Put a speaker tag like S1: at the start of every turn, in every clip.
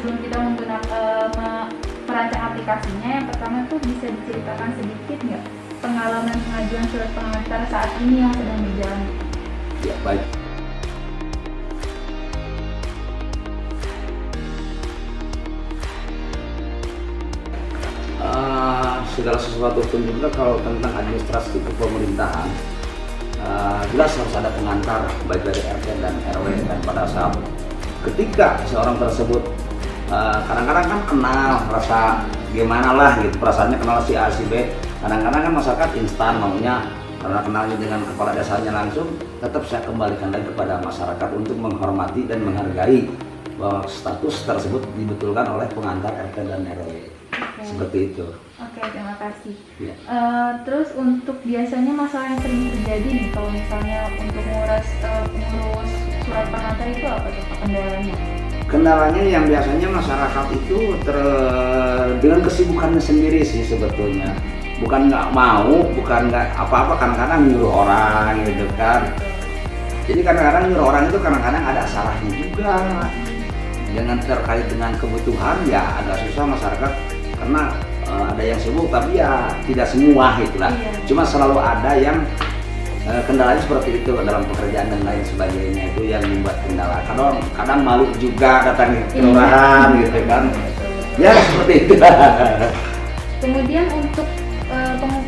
S1: sebelum kita menggunakan merancang aplikasinya, yang pertama tuh bisa diceritakan sedikit nggak pengalaman pengajuan surat pengantar saat ini yang sedang berjalan?
S2: Ya, baik. Segala sesuatu pun juga kalau tentang administrasi pemerintahan, jelas harus ada pengantar baik dari RT dan RW. Dan pada saat ketika seorang tersebut kadang-kadang kan kenal, rasa gimana lah gitu, perasaannya kenal si A si B. Kadang-kadang kan masyarakat instan maunya karena kenalnya dengan kepala desanya langsung. Tetap saya kembalikan lagi kepada masyarakat untuk menghormati dan menghargai bahwa status tersebut dibetulkan oleh pengantar RT dan RW. Seperti itu.
S1: Oke, terima kasih.
S2: Ya.
S1: Terus untuk biasanya masalah yang sering terjadi nih kalau misalnya untuk mengurus surat pengantar itu apa tuh kendalanya?
S2: Kendalanya yang biasanya masyarakat itu dengan kesibukannya sendiri sih sebetulnya. Bukan nggak mau, bukan nggak apa-apa, kadang-kadang nyuruh orang gitu kan. Jadi kadang-kadang nyuruh orang itu kadang-kadang ada salahnya juga. Dengan terkait dengan kebutuhan ya agak susah masyarakat karena ada yang sibuk tapi ya tidak semua itulah. Cuma selalu ada yang kendalanya seperti itu dalam pekerjaan dan lain sebagainya, itu yang membuat kendala. Kadang malu juga datang ke kelurahan gitu kan. Ya seperti itu.
S1: Kemudian untuk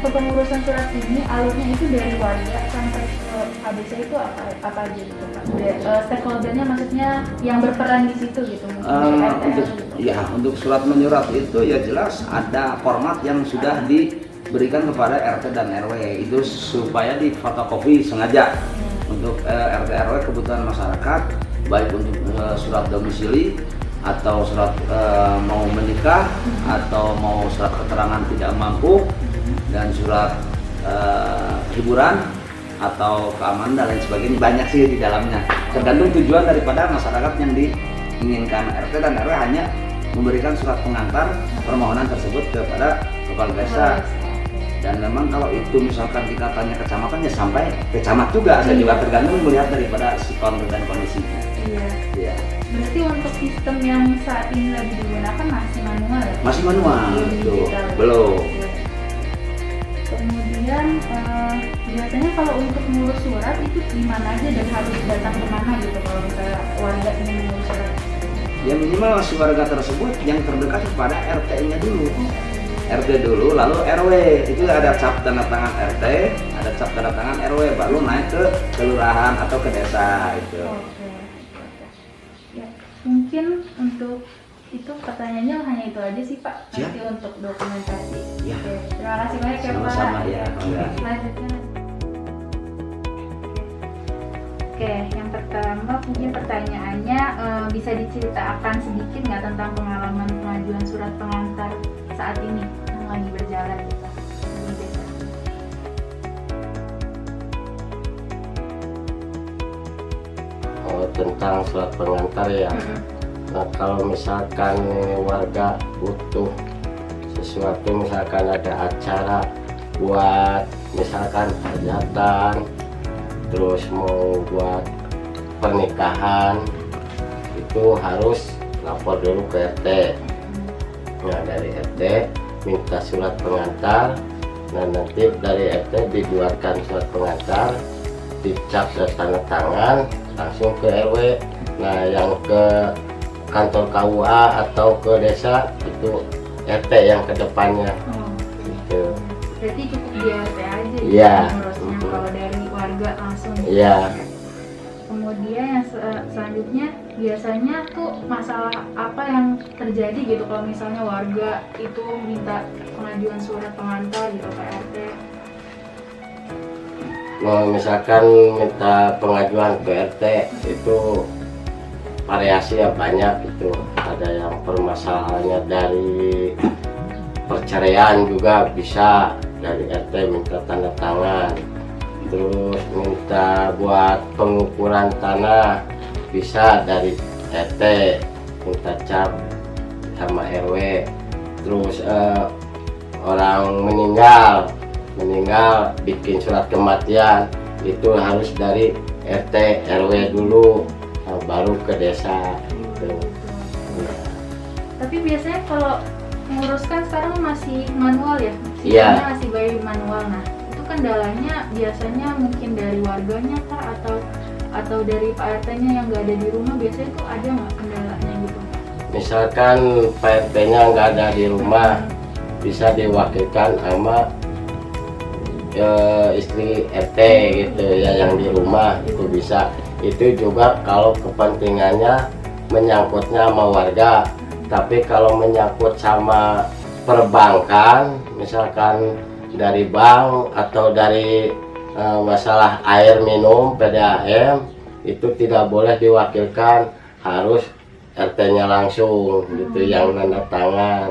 S1: pengurusan surat ini alurnya itu dari warga sampai ke ABC itu apa aja gitu Pak? Stakeholdernya maksudnya yang berperan di situ gitu
S2: untuk surat menyurat itu ya jelas ada format yang sudah diberikan kepada RT dan RW itu supaya difotokopi sengaja untuk RT RW kebutuhan masyarakat, baik untuk surat domisili atau surat mau menikah atau mau surat keterangan tidak mampu dan surat hiburan atau keamanan dan lain sebagainya. Banyak sih di dalamnya, tergantung tujuan daripada masyarakat yang diinginkan. RT dan RW hanya memberikan surat pengantar permohonan tersebut kepada kepala desa. Dan memang kalau itu misalkan tingkatannya kecamatan ya sampai ke camat juga, saya juga tergantung melihat daripada sikon dan kondisinya. Iya.
S1: Berarti untuk sistem yang saat ini lagi digunakan masih manual ya?
S2: Masih manual, belum.
S1: Kemudian biasanya kalau untuk mengurus surat itu di mana aja dan harus datang ke mana gitu kalau misalnya warga ingin mengurus surat?
S2: Ya minimal si warga tersebut yang terdekat kepada RT-nya dulu. RT dulu, lalu RW. Itu ada cap tanda tangan RT, ada cap tanda tangan RW, baru naik ke kelurahan atau ke desa itu.
S1: Oke. Ya, mungkin untuk itu pertanyaannya hanya itu aja sih Pak. Nanti untuk dokumentasi.
S2: Ya.
S1: Oke. Terima kasih banyak ya Pak.
S2: Sama-sama ya.
S1: Selanjutnya. Oke, yang pertama mungkin pertanyaannya bisa diceritakan sedikit nggak tentang pengalaman pengajuan surat pengantar saat ini yang lagi berjalan gitu di desa?
S3: Tentang surat pengantar ya. Nah, kalau misalkan warga butuh sesuatu, misalkan ada acara buat misalkan hajatan, terus mau buat pernikahan, itu harus lapor dulu ke RT. Nah, dari RT minta surat pengantar. Nah, nanti dari RT dibuatkan surat pengantar, dicap dan tanda tangan, langsung ke RW. Nah, yang ke kantor KUA atau ke desa itu RT yang ke depannya. Gitu.
S1: Berarti cukup di RT aja
S3: ya
S1: ngurusnya kalau dari warga langsung.
S3: Iya.
S1: Kemudian yang selanjutnya biasanya tuh masalah apa yang terjadi gitu kalau misalnya warga itu minta pengajuan surat pengantar gitu ke RT?
S3: Mau misalkan minta pengajuan ke RT itu variasi ya banyak itu. Ada yang permasalahannya dari perceraian juga bisa dari RT minta tanda tangan. Terus minta buat pengukuran tanah bisa dari RT minta cap sama RW. Terus orang meninggal bikin surat kematian itu harus dari RT RW dulu, baru ke desa gitu.
S1: Tapi biasanya kalau menguruskan sekarang masih manual ya?
S3: Iya.
S1: Sistemnya masih by manual. Nah, itu kendalanya biasanya mungkin dari warganya kah atau dari Pak RT-nya yang nggak ada di rumah, biasanya itu ada nggak kendalanya gitu?
S3: Misalkan Pak RT-nya nggak ada di rumah, bisa diwakilkan sama istri RT gitu ya, yang di rumah itu bisa. Itu juga kalau kepentingannya menyangkutnya sama warga. Tapi kalau menyangkut sama perbankan, misalkan dari bank atau dari masalah air minum PDAM, itu tidak boleh diwakilkan, harus RT-nya langsung gitu yang tanda tangan.